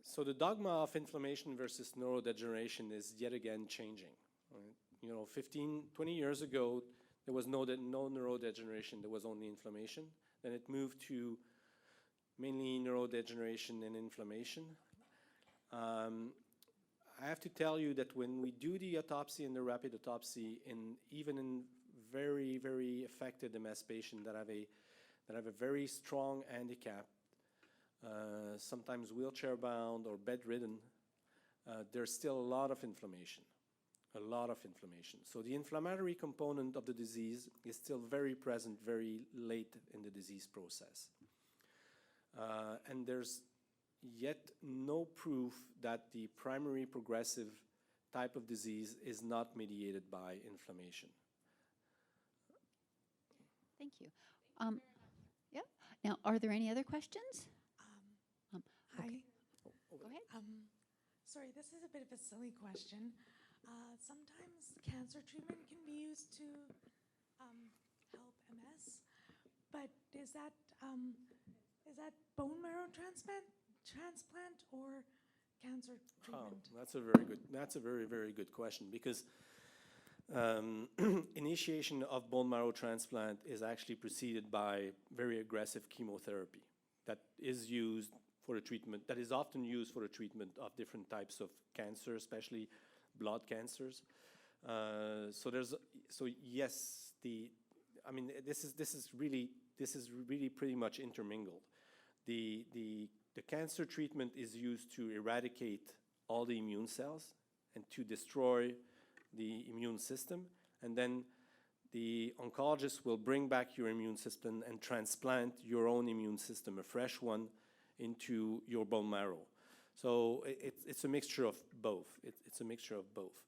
So the dogma of inflammation versus neurodegeneration is yet again changing. Right? You know, 20 years ago, there was no neurodegeneration, there was only inflammation. Then it moved to mainly neurodegeneration and inflammation. I have to tell you that when we do the autopsy and the rapid autopsy, even in very, very affected MS patients that have a very strong handicap, sometimes wheelchair bound or bedridden, there's still a lot of inflammation. a lot of inflammation. So the inflammatory component of the disease is still very present very late in the disease process. And there's yet no proof that the primary progressive type of disease is not mediated by inflammation. Thank you. Yeah. Now, are there any other questions? Hi. Go ahead. Sorry, this is a bit of a silly question. Sometimes cancer treatment can be used to help MS, but is that bone marrow transplant or cancer treatment? That's a very, very good question, because initiation of bone marrow transplant is actually preceded by very aggressive chemotherapy that is used for a treatment, that is often used for the treatment of different types of cancer, especially blood cancers. So yes, this is really pretty much intermingled. The cancer treatment is used to eradicate all the immune cells and to destroy the immune system, and then the oncologist will bring back your immune system and transplant your own immune system, a fresh one, into your bone marrow. So it's a mixture of both. It's a mixture of both.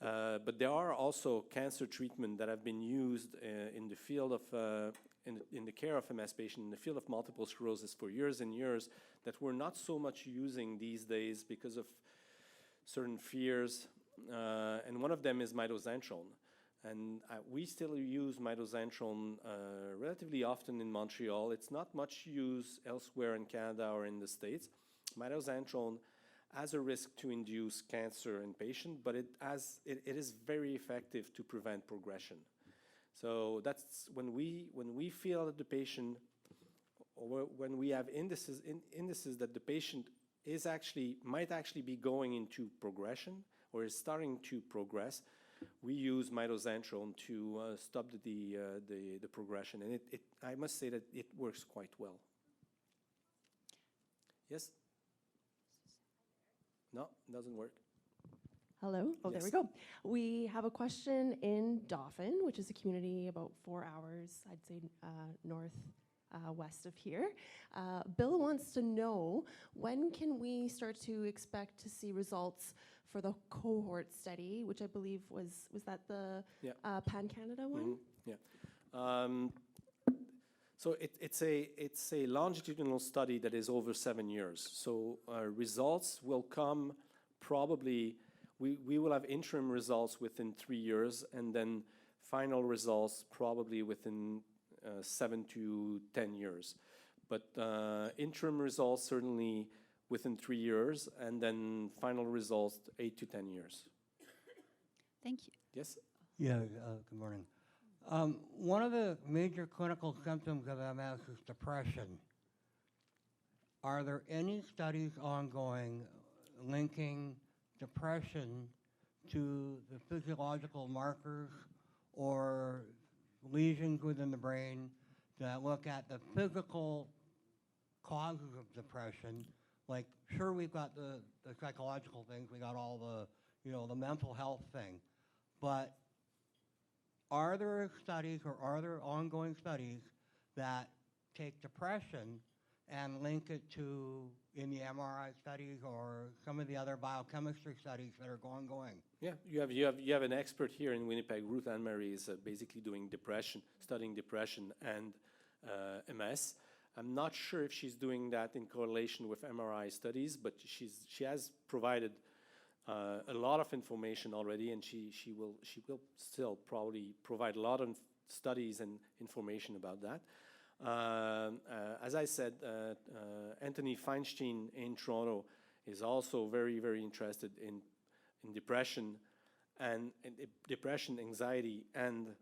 But there are also cancer treatment that have been used in the field of in the care of MS patients, in the field of multiple sclerosis for years and years, that we're not so much using these days because of certain fears. And one of them is mitoxantrone. And we still use mitoxantrone relatively often in Montreal. It's not much used elsewhere in Canada or in the States. Mitoxantrone has a risk to induce cancer in patients, but it is very effective to prevent progression. So that's when we feel that the patient, or when we have indices that the patient might actually be going into progression or is starting to progress, we use mitoxantrone to stop the progression, and I must say that it works quite well. Yes? No, it doesn't work. Hello. Oh, there we go. We have a question in Dauphin, which is a community about 4 hours, I'd say, west of here. Bill wants to know, when can we start to expect to see results for the cohort study, which I believe was that the Pan-Canada one? Mm-hmm. Yeah. So it's a longitudinal study that is over 7 years. So results will come probably, we will have interim results within 3 years, and then final results probably within 7 to 10 years. But interim results certainly within 3 years, and then final results 8 to 10 years. Thank you. Yes? Yeah, good morning. One of the major clinical symptoms of MS is depression. Are there any studies ongoing linking depression to the physiological markers or lesions within the brain that look at the physical causes of depression? Like, sure, we've got the psychological things, we got all the mental health thing, but are there studies or are there ongoing studies that take depression and link it to, in the MRI studies or some of the other biochemistry studies that are ongoing? Yeah, you have an expert here in Winnipeg. Ruth Anne-Marie is basically doing depression, studying depression and MS. I'm not sure if she's doing that in correlation with MRI studies, but she has provided a lot of information already, and she will still probably provide a lot of studies and information about that. As I said, Anthony Feinstein in Toronto is also very, very interested in depression and depression, anxiety, and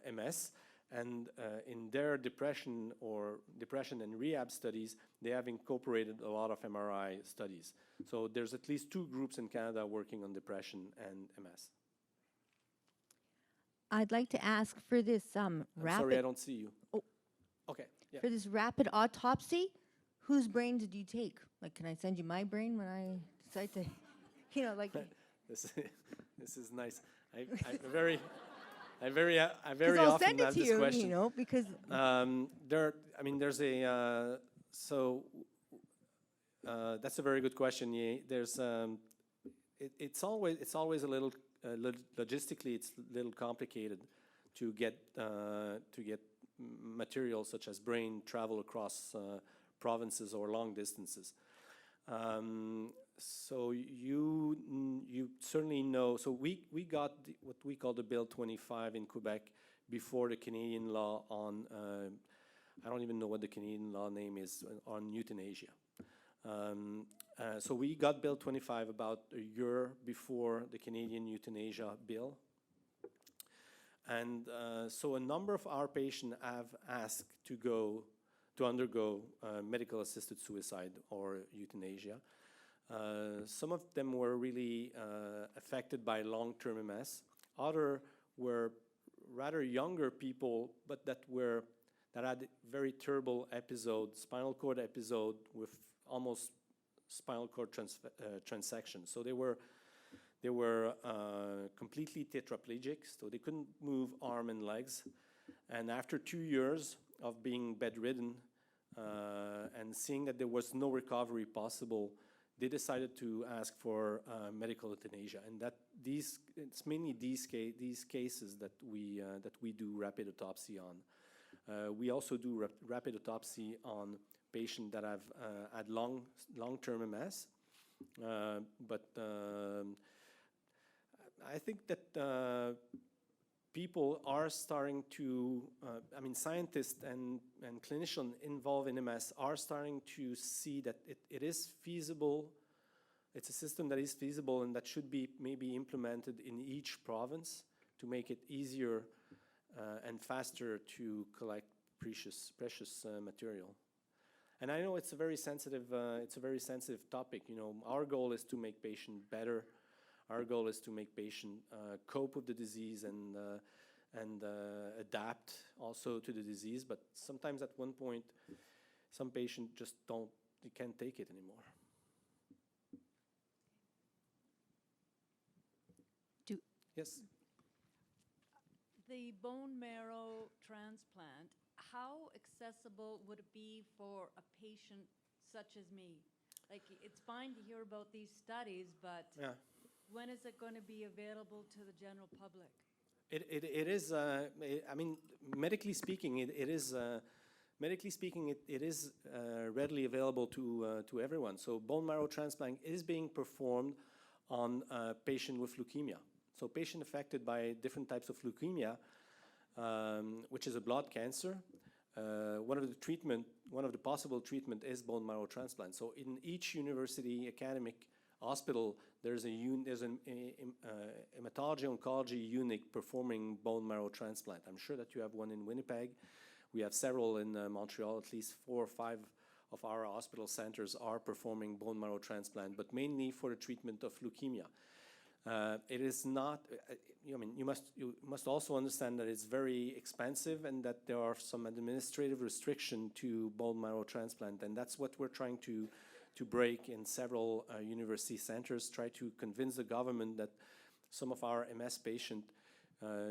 MS. And in their depression and rehab studies, they have incorporated a lot of MRI studies. So there's at least 2 groups in Canada working on depression and MS. I'd like to ask for this I'm rapid. sorry, I don't see you. Oh. Okay. Yeah. For this rapid autopsy, whose brain did you take? Like, can I send you my brain when I decide to, like? This is nice. I very Because I'll often send it have to this you, question. you know, because There's a that's a very good question. Yeah, there's it's always a little logistically it's a little complicated to get materials such as brain travel across provinces or long distances. So you certainly know. So we got what we call the Bill 25 in Quebec before the Canadian law on. I don't even know what the Canadian law name is on euthanasia. So we got Bill 25 about a year before the Canadian euthanasia bill. And so a number of our patients have asked to undergo medical assisted suicide or euthanasia. Some of them were really affected by long-term MS. Other were rather younger people, but that had very terrible episode, spinal cord episode with almost spinal cord transection. So they were completely tetraplegic, so they couldn't move arm and legs. And after 2 years of being bedridden and seeing that there was no recovery possible, they decided to ask for medical euthanasia. And it's mainly these cases that we do rapid autopsy on. We also do rapid autopsy on patients that have had long-term MS, but I think that people are starting to, scientists and clinicians involved in MS are starting to see that it is feasible. It's a system that is feasible and that should be maybe implemented in each province to make it easier and faster to collect precious material. And I know it's a very sensitive topic. You know, our goal is to make patient better. Our goal is to make patient cope with the disease and adapt also to the disease. But sometimes at one point, some patients just can't take it anymore. Yes. The bone marrow transplant, how accessible would it be for a patient such as me? Like, it's fine to hear about these studies, but when is it going to be available to the general public? It is. Medically speaking, it is. Medically speaking, it is readily available to everyone. So bone marrow transplant is being performed on a patient with leukemia. So patient affected by different types of leukemia, which is a blood cancer. One of the possible treatment is bone marrow transplant. So in each university academic hospital, there's a hematology oncology unit performing bone marrow transplant. I'm sure that you have one in Winnipeg. We have several in Montreal. At least 4 or 5 of our hospital centers are performing bone marrow transplant, but mainly for the treatment of leukemia. It is not. You must also understand that it's very expensive and that there are some administrative restriction to bone marrow transplant, and that's what we're trying to break in several university centers. Try to convince the government that some of our MS patients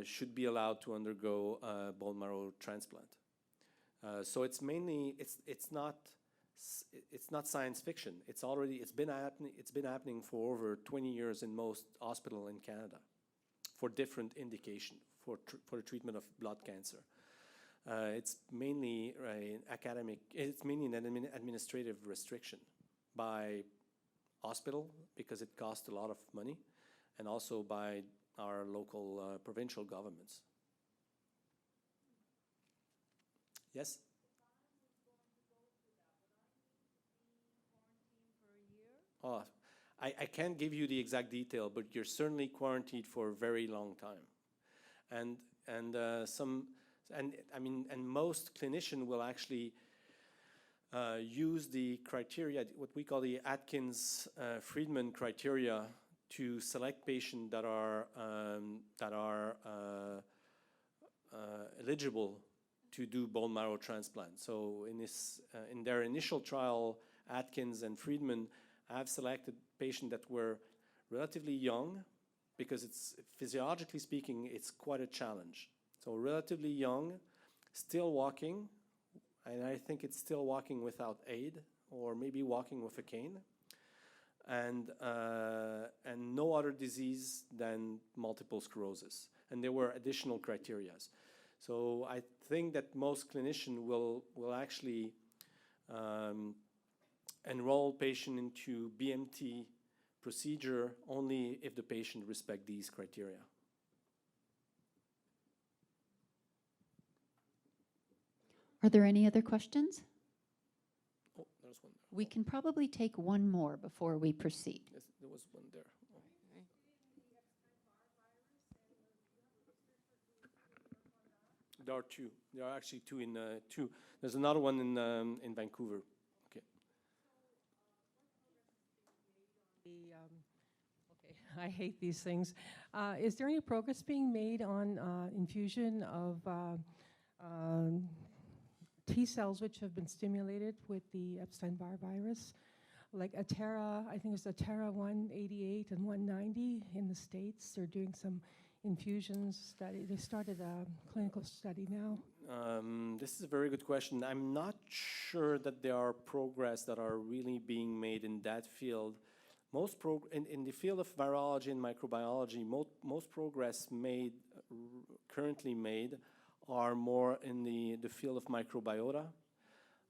should be allowed to undergo bone marrow transplant. So it's mainly it's not science fiction. It's been happening for over 20 years in most hospitals in Canada for different indication for the treatment of blood cancer. It's mainly an administrative restriction by hospital because it costs a lot of money, and also by our local provincial governments. Yes? Oh, I can't give you the exact detail, but you're certainly quarantined for a very long time, and most clinicians will actually use the criteria, what we call the Atkins-Friedman criteria, to select patients that are eligible to do bone marrow transplant. So in their initial trial, Atkins and Friedman have selected patients that were relatively young, because it's, physiologically speaking, it's quite a challenge. So relatively young, still walking, and I think it's still walking without aid, or maybe walking with a cane, and no other disease than multiple sclerosis. And there were additional criteria. So I think that most clinicians will actually enroll patient into BMT procedure only if the patient respect these criteria. Are there any other questions? Oh, there's one there. We can probably take one more before we proceed. Yes, there was one there. Oh. There are two. There are actually two in two. There's another one in Vancouver. Okay. Okay, I hate these things. Is there any progress being made on infusion of T cells which have been stimulated with the Epstein-Barr virus? Like Atera, I think it's Atera 188 and 190 in the States. They're doing some infusions study. They started a clinical study now. This is a very good question. I'm not sure that there are progress that are really being made in that field. Most in the field of virology and microbiology, most progress made, currently made, are more in the field of microbiota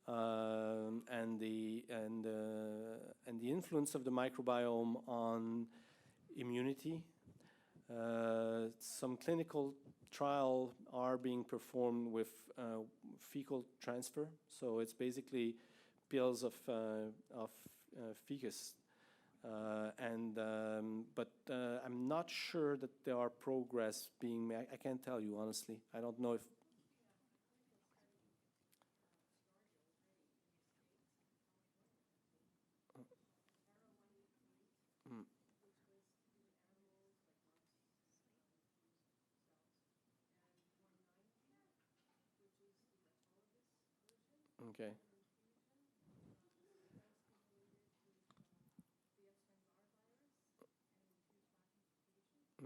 and the influence of the microbiome on immunity. Some clinical trials are being performed with fecal transfer, so it's basically pills of fecus, but I'm not sure that there are progress being made. I can't tell you honestly. I don't know if. Okay.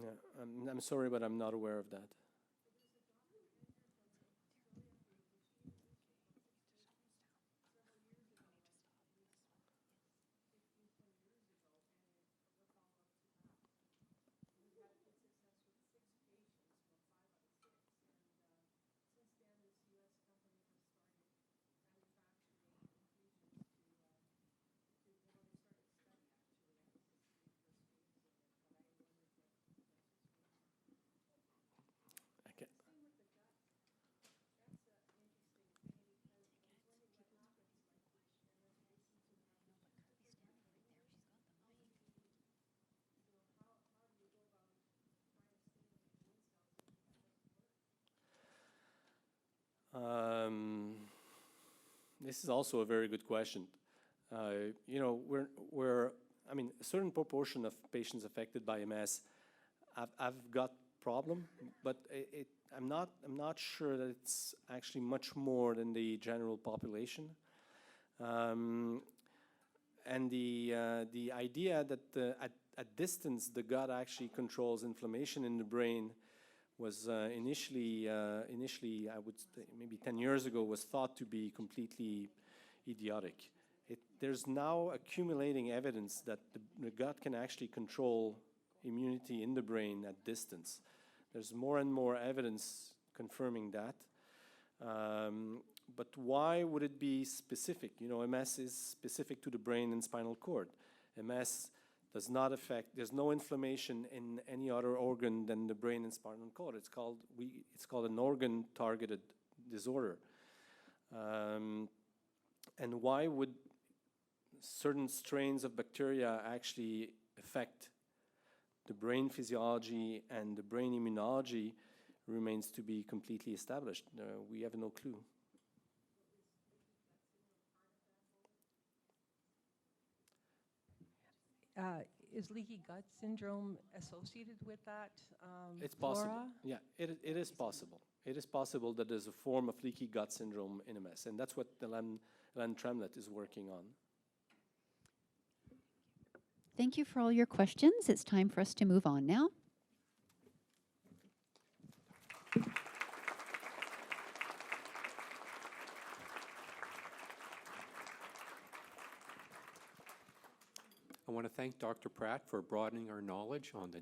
Yeah, I'm sorry, but I'm not aware of that. Okay. This is also a very good question. You know, I mean, a certain proportion of patients affected by MS I've got problem, but I'm not sure that it's actually much more than the general population. And the idea that at distance the gut actually controls inflammation in the brain was initially I would say maybe 10 years ago was thought to be completely idiotic. There's now accumulating evidence that the gut can actually control immunity in the brain at distance. There's more and more evidence confirming that. But why would it be specific? You know, MS is specific to the brain and spinal cord. MS does not affect, there's no inflammation in any other organ than the brain and spinal cord. It's called an organ-targeted disorder. And why would certain strains of bacteria actually affect the brain physiology and the brain immunology remains to be completely established. We have no clue. Is leaky gut syndrome associated with that? It's possible. Flora? Yeah, it is possible. It is possible that there's a form of leaky gut syndrome in MS, and that's what Helen Tremlett is working on. Thank you for all your questions. It's time for us to move on now. want to thank Dr. Prat for broadening our knowledge on the